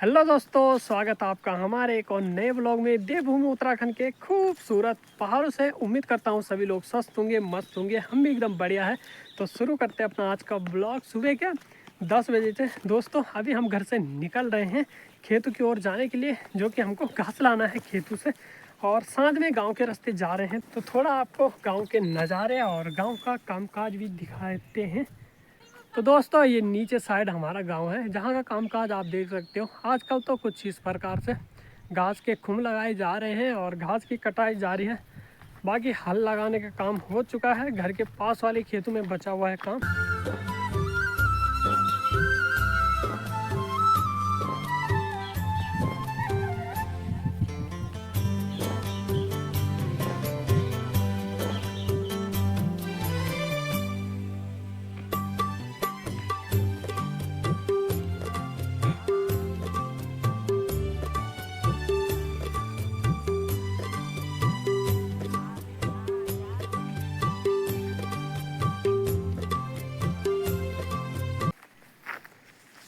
Hello दोस्तों, स्वागत है आपका हमारे एक और नए ब्लॉग में। देवभूमि उत्तराखंड के खूबसूरत पहाड़ों से। उम्मीद करता हूँ सभी लोग स्वस्थ होंगे, मस्त होंगे। हम भी एकदम बढ़िया है। तो शुरू करते हैं अपना आज का ब्लॉग। सुबह के 10 बजे से दोस्तों अभी हम घर से निकल रहे हैं खेतों की ओर जाने के लिए, जो कि हमको घास लाना है खेतों से। और साथ में गाँव के रास्ते जा रहे हैं, तो थोड़ा आपको गाँव के नज़ारे और गाँव का कामकाज भी दिखाते हैं। तो दोस्तों ये नीचे साइड हमारा गांव है, जहां का कामकाज आप देख सकते हो। आजकल तो कुछ इस प्रकार से घास के खुम लगाए जा रहे हैं और घास की कटाई जारी है। बाकी हल लगाने का काम हो चुका है, घर के पास वाले खेतों में बचा हुआ है काम।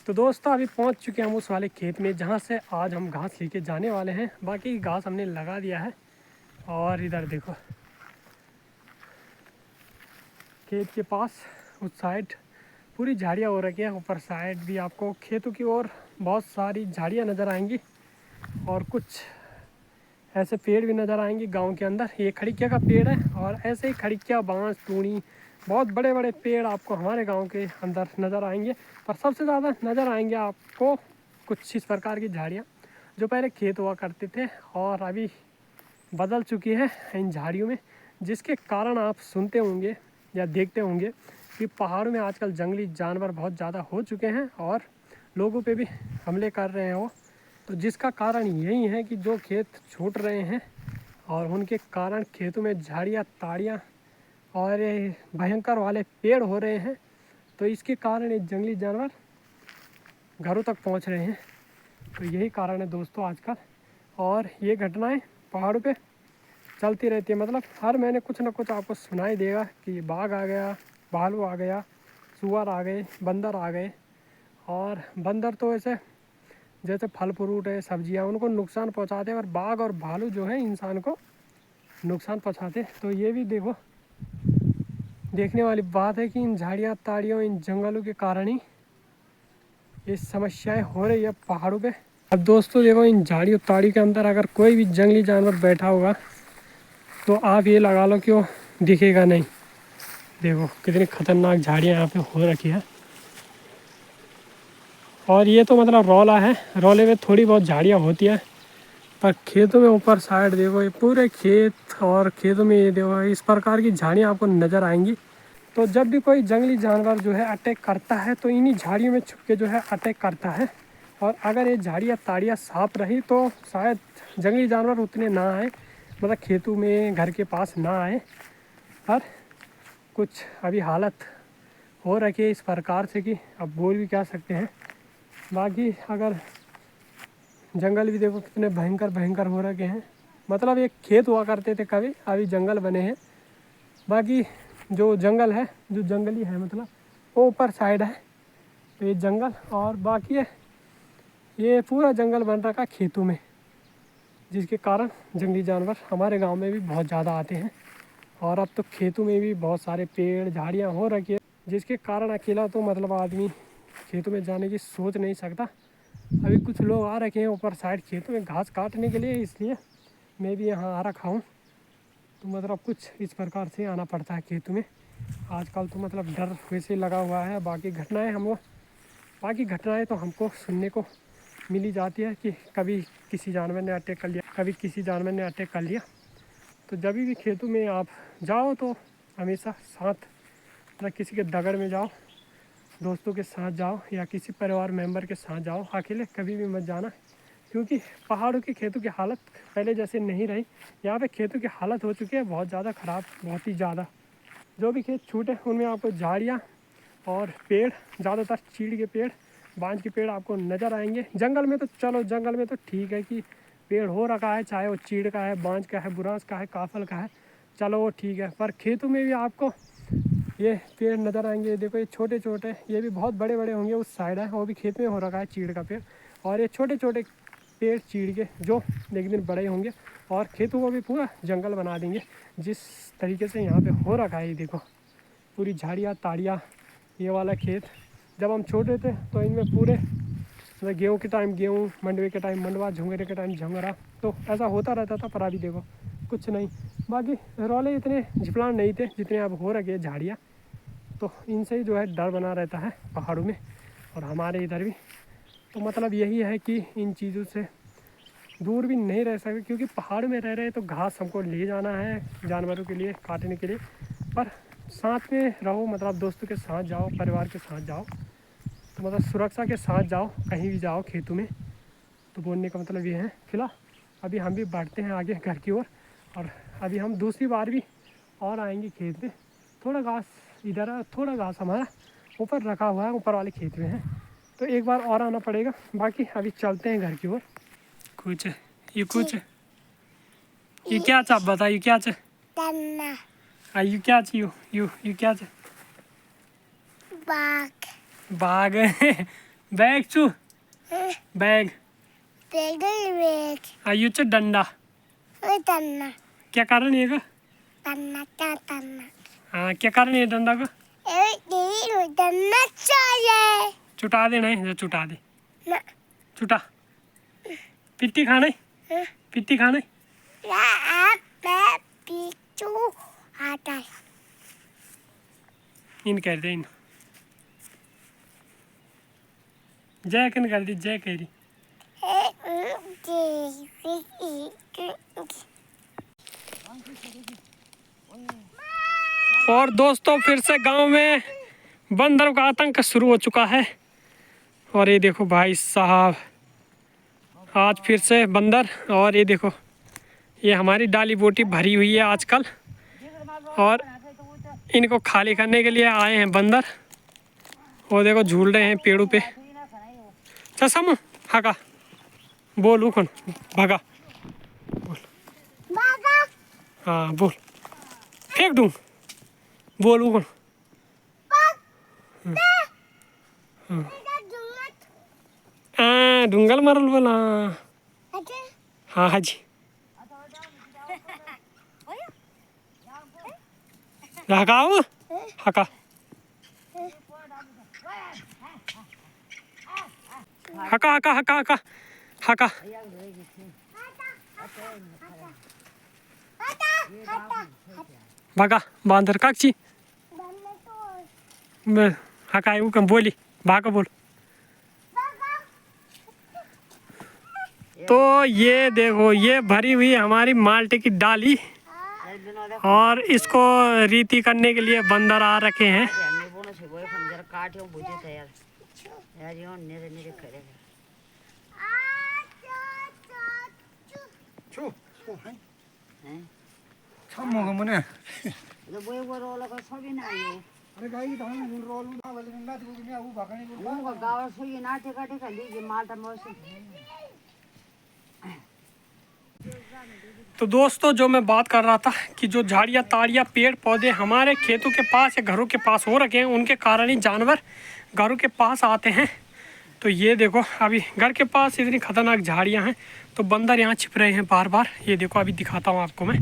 तो दोस्तों अभी पहुंच चुके हैं हम उस वाले खेत में, जहां से आज हम घास लेके जाने वाले हैं। बाकी घास हमने लगा दिया है। और इधर देखो खेत के पास उस साइड पूरी झाड़ियाँ हो रखी है। ऊपर साइड भी आपको खेतों की ओर बहुत सारी झाड़ियाँ नज़र आएंगी और कुछ ऐसे पेड़ भी नज़र आएंगे गांव के अंदर। ये खड़िकिया का पेड़ है और ऐसे ही खड़िकिया, बांस, टूणी, बहुत बड़े बड़े पेड़ आपको हमारे गांव के अंदर नज़र आएंगे। पर सबसे ज़्यादा नज़र आएंगे आपको कुछ इस प्रकार की झाड़ियाँ, जो पहले खेत हुआ करते थे और अभी बदल चुकी है इन झाड़ियों में। जिसके कारण आप सुनते होंगे या देखते होंगे कि पहाड़ों में आजकल जंगली जानवर बहुत ज़्यादा हो चुके हैं और लोगों पे भी हमले कर रहे हैं वो। तो जिसका कारण यही है कि जो खेत छूट रहे हैं और उनके कारण खेतों में झाड़ियाँ, ताड़ियाँ और भयंकर वाले पेड़ हो रहे हैं। तो इसके कारण ये जंगली जानवर घरों तक पहुंच रहे हैं। तो यही कारण है दोस्तों आजकल। और ये घटनाएं पहाड़ों पे चलती रहती है। मतलब हर महीने कुछ ना कुछ आपको सुनाई देगा कि बाघ आ गया, भालू आ गया, सुअर आ गए, बंदर आ गए। और बंदर तो ऐसे जैसे फल फ्रूट है, सब्जियां, उनको नुकसान पहुंचाते हैं। और बाघ और भालू जो है इंसान को नुकसान पहुंचाते हैं। तो ये भी देखो, देखने वाली बात है कि इन झाड़ियाँ, ताड़ियों, इन जंगलों के कारण ही ये समस्याएं हो रही है पहाड़ों पे। अब दोस्तों देखो, इन झाड़ियों ताड़ियों के अंदर अगर कोई भी जंगली जानवर बैठा होगा तो आप ये लगा लो कि वो दिखेगा नहीं। देखो कितनी खतरनाक झाड़ियाँ यहाँ पे हो रखी है। और ये तो मतलब रौला है, रौले में थोड़ी बहुत झाड़ियाँ होती हैं। पर खेतों में ऊपर साइड देखो, ये पूरे खेत और खेतों में ये देखो इस प्रकार की झाड़ियाँ आपको नज़र आएंगी। तो जब भी कोई जंगली जानवर जो है अटैक करता है तो इन्हीं झाड़ियों में छुप के जो है अटैक करता है। और अगर ये झाड़ियाँ ताड़ियाँ साफ रही तो शायद जंगली जानवर उतने ना आए, मतलब खेतों में घर के पास ना आए। पर कुछ अभी हालत हो रखी है इस प्रकार से कि अब बोल भी क्या सकते हैं। बाकी अगर जंगल भी देखो कितने भयंकर भयंकर हो रखे हैं। मतलब एक खेत हुआ करते थे कभी, अभी जंगल बने हैं। बाकी जो जंगल है, जो जंगली है, मतलब वो ऊपर साइड है। तो ये जंगल और बाकी है ये पूरा जंगल बन रखा खेतों में, जिसके कारण जंगली जानवर हमारे गांव में भी बहुत ज़्यादा आते हैं। और अब तो खेतों में भी बहुत सारे पेड़ झाड़ियाँ हो रखी है, जिसके कारण अकेला तो मतलब आदमी खेतों में जाने की सोच नहीं सकता। अभी कुछ लोग आ रखे हैं ऊपर साइड खेतों में घास काटने के लिए, इसलिए मैं भी यहाँ आ रखा हूँ। तो मतलब कुछ इस प्रकार से आना पड़ता है खेतों में। आजकल तो मतलब डर वैसे लगा हुआ है। बाकी घटनाएं तो हमको सुनने को मिली जाती है कि कभी किसी जानवर ने अटैक कर लिया, कभी किसी जानवर ने अटैक कर लिया। तो जब भी खेतों में आप जाओ तो हमेशा साथ, मतलब किसी के दगड़ में जाओ, दोस्तों के साथ जाओ या किसी परिवार मेंबर के साथ जाओ। अकेले कभी भी मत जाना, क्योंकि पहाड़ों की खेतों की हालत पहले जैसे नहीं रही। यहाँ पे खेतों की हालत हो चुकी है बहुत ज़्यादा ख़राब, बहुत ही ज़्यादा। जो भी खेत छूटे उनमें आपको झाड़ियाँ और पेड़, ज़्यादातर चीड़ के पेड़, बांज के पेड़ आपको नज़र आएंगे। जंगल में तो चलो, जंगल में तो ठीक है कि पेड़ हो रखा है, चाहे वो चीड़ का है, बांज का है, बुरांस का है, काफल का है, चलो वो ठीक है। पर खेतों में भी आपको ये पेड़ नज़र आएंगे। देखो ये छोटे छोटे, ये भी बहुत बड़े बड़े होंगे। उस साइड है वो भी खेत में हो रखा है चीड़ का पेड़। और ये छोटे छोटे पेड़ चीड़ के जो एक दिन बड़े होंगे और खेतों को भी पूरा जंगल बना देंगे। जिस तरीके से यहाँ पे हो रखा है, ये देखो पूरी झाड़ियाँ ताड़ियाँ। ये वाला खेत जब हम छोटे थे तो इनमें पूरे मतलब गेहूँ के टाइम गेहूँ, मंडवे के टाइम मंडवा, झुंगरे के टाइम झुंगरा, तो ऐसा होता रहता था। पर अभी देखो कुछ नहीं। बाकी रौले इतने झिपलान नहीं थे जितने अब हो रखे झाड़ियाँ, तो इनसे ही जो है डर बना रहता है पहाड़ों में और हमारे इधर भी। तो मतलब यही है कि इन चीज़ों से दूर भी नहीं रह सकते, क्योंकि पहाड़ में रह रहे तो घास हमको ले जाना है जानवरों के लिए काटने के लिए। पर साथ में रहो, मतलब दोस्तों के साथ जाओ, परिवार के साथ जाओ, तो मतलब सुरक्षा के साथ जाओ, कहीं भी जाओ खेतों में। तो बोलने का मतलब ये है। फिलहाल अभी हम भी बढ़ते हैं आगे घर की ओर और अभी हम दूसरी बार भी और आएंगे खेत में। थोड़ा घास इधर है, थोड़ा घास हमारा ऊपर रखा हुआ है, ऊपर वाले खेत में है, तो एक बार और आना पड़ेगा। बाकी अभी चलते हैं घर की ओर। कुछ ये क्या चाप बता, ये क्या यू क्या यू क्या बाग बाग बैग चू बैग यू च डंडा तन्ना क्या कारण है का? तन्ना क्या तन्ना हाँ, क्या कारण है डंडा का? तन्ना चाहिए चुटा देना है, चुटा दे, ना चुटा। पिट्टी खाना है, पिट्टी खाना है। मैं पीछू आता है इन कर दे, इन जय कन कर दी, जय कह रही। और दोस्तों फिर से गांव में बंदरों का आतंक शुरू हो चुका है। और ये देखो भाई साहब, आज फिर से बंदर। और ये देखो ये हमारी डाली बोटी भरी हुई है आजकल, और इनको खाली करने के लिए आए हैं बंदर। और देखो झूल रहे हैं पेड़ों पे। चसम हाका बोल उखन भागा बोल, हाँ बोल, फेंक दूँ बोल उखन। ढूंगल मरल बोला। हाँ हाजी हकाओ हका हका हका हका हका हका भागा बांदर काची हका है कम बोली भागा बोल। तो ये देखो ये भरी हुई हमारी माल्टे की डाली, और इसको रीति करने के लिए बंदर आ रखे हैं। तो दोस्तों जो मैं बात कर रहा था कि जो झाड़ियाँ ताड़ियाँ पेड़ पौधे हमारे खेतों के पास या घरों के पास हो रखे हैं, उनके कारण ही जानवर घरों के पास आते हैं। तो ये देखो अभी घर के पास इतनी खतरनाक झाड़ियाँ हैं, तो बंदर यहाँ छिप रहे हैं बार बार। ये देखो अभी दिखाता हूँ आपको मैं।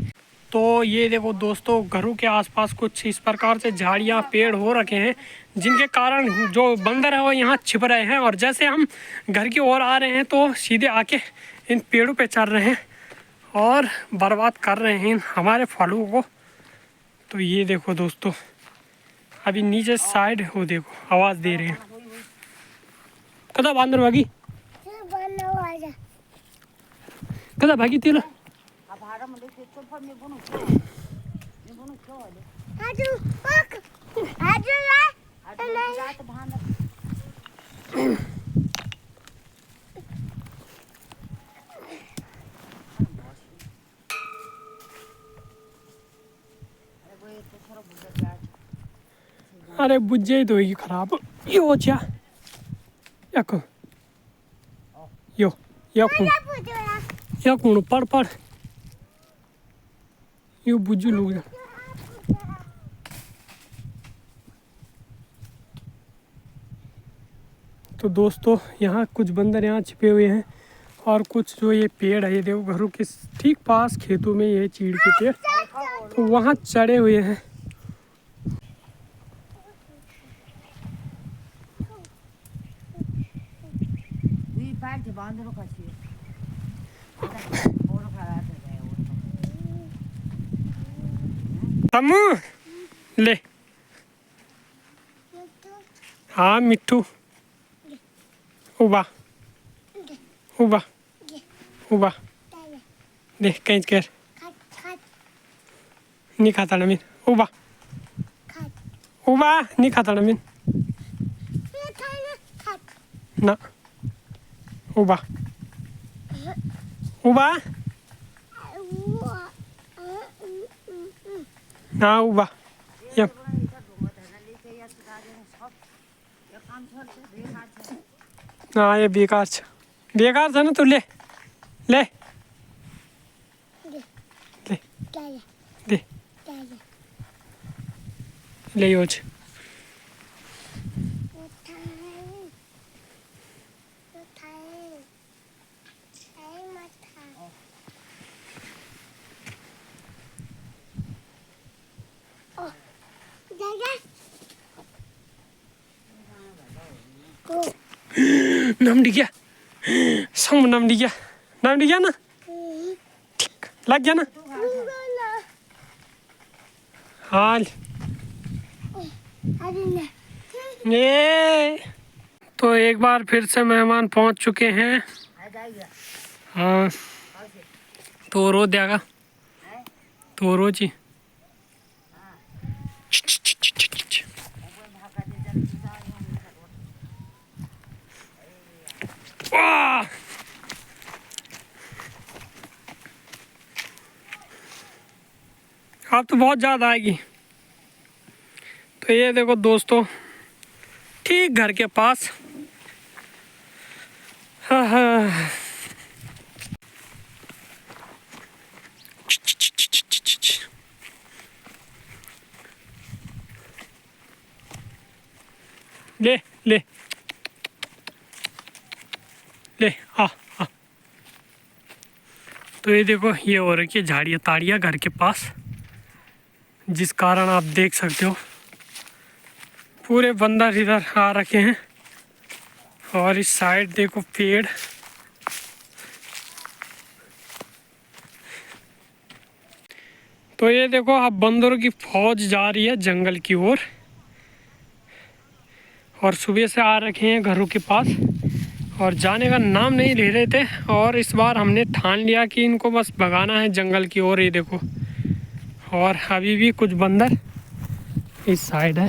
तो ये देखो दोस्तों घरों के आसपास कुछ इस प्रकार से झाड़ियाँ पेड़ हो रखे हैं, जिनके कारण जो बंदर है वो यहाँ छिप रहे हैं। और जैसे हम घर की ओर आ रहे हैं तो सीधे आके इन पेड़ों पे चढ़ रहे हैं और बर्बाद कर रहे हैं हमारे फलों को। तो ये देखो दोस्तों अभी नीचे साइड हो देखो आवाज़ दे रहे हैं। कदा बांदर भागी, कदा भागी तेल अरे बुझे तो होगी खराब यो चा याको यो याको पढ़ पढ़ यो बुझू लोग। तो दोस्तों यहाँ कुछ बंदर यहाँ छिपे हुए हैं और कुछ जो ये पेड़ है ये देखो घरों के ठीक पास खेतों में ये चीड़ के पेड़ तो वहाँ चढ़े हुए हैं। तम्मू ले हाँ मिट्टू उबा उबा उबा देख कहीं कर नहीं खाता नमीन उबा उबा नहीं खाता नमीन ना उबा उबा ना उबा यप ना ये बेकार छ ना तू ले ले ले दे ले योज नाम डिग्या संग नाम डिग्या ना ठीक लग गया ना हाल ये तो एक बार फिर से मेहमान पहुंच चुके हैं। हाँ तो रो देगा तो रो जी वाह अब तो बहुत ज़्यादा आएगी। तो ये देखो दोस्तों ठीक घर के पास हाँ हाँ ले ले ले आ आ तो ये देखो ये हो रखी है झाड़ियाँ ताड़ियाँ घर के पास जिस कारण आप देख सकते हो पूरे बंदर इधर आ रखे हैं और इस साइड देखो पेड़ तो ये देखो अब बंदरों की फौज जा रही है जंगल की ओर और सुबह से आ रखे हैं घरों के पास और जाने का नाम नहीं ले रहे थे और इस बार हमने ठान लिया कि इनको बस भगाना है जंगल की ओर। ये देखो और अभी भी कुछ बंदर इस साइड है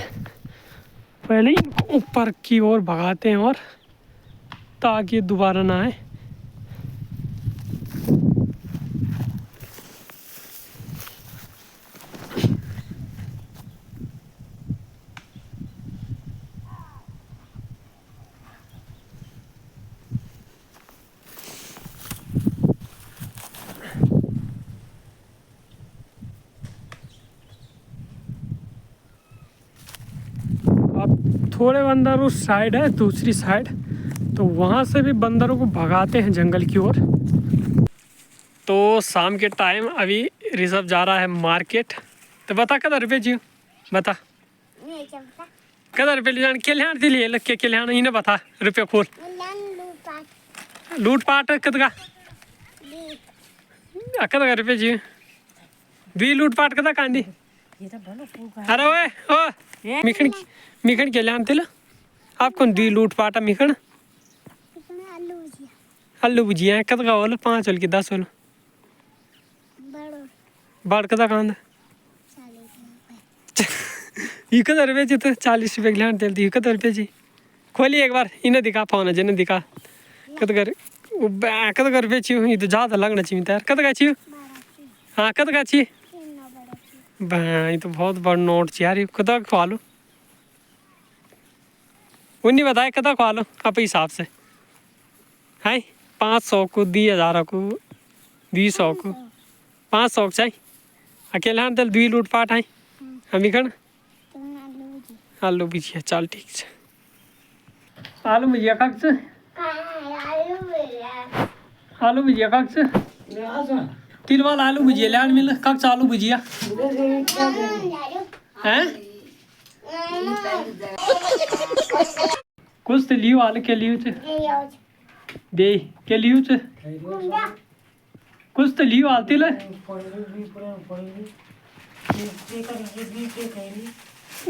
पहले ही इनको ऊपर की ओर भगाते हैं और ताकि दोबारा ना आए। अब थोड़े बंदर उस साइड है दूसरी साइड तो वहाँ से भी बंदरों को भगाते हैं जंगल की ओर। तो शाम के टाइम अभी ऋषभ जा रहा है मार्केट। तो बता कदर रुपये जी बता कदर रुपये ले जान के लिहान थी लिए लग के लिहान इन्हें बता रुपये खोल लूट पाट कद का कद रुपये जी भी लूट पाट कदा कांदी अरे ओए ओ मिखण के लिहान थे आप कौन दी लूट पाटा मिखण आलू भुजिया कद का होल 5 होल की 10 होल बाढ़ कदा कांद ये कदर रुपये जी तो 40 रुपये गिलान तेल दी कदर रुपये जी खोली एक बार इन्हें दिखा फोन है जिन्हें दिखा कदर कदर रुपये चाहिए ये तो ज़्यादा लगना चाहिए यार कद का चाहिए हाँ कद का चाहिए ये तो बहुत बड़ा नोट चाहिए यार कदा खवा लो उन्हीं बताए कदा खवा लो आप हिसाब से है 500 को 1000 को 200 को 500 चाहिए अकेले हाँ तेल 2 लूट पाट है हम खण आलू भुजिया चल ठीक है। आलू भुजिया कक्ष आलू भुजिया कक्ष तिलवाल आलू भुजिया लान मिल कक्ष आलू भुजिया हैं कुछ तो लियो आलू के लियो दे के लियो कुछ तो लियो आलती ले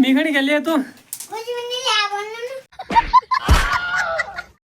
मीखणी के लिए तो कुछ भी नहीं लिया बोलना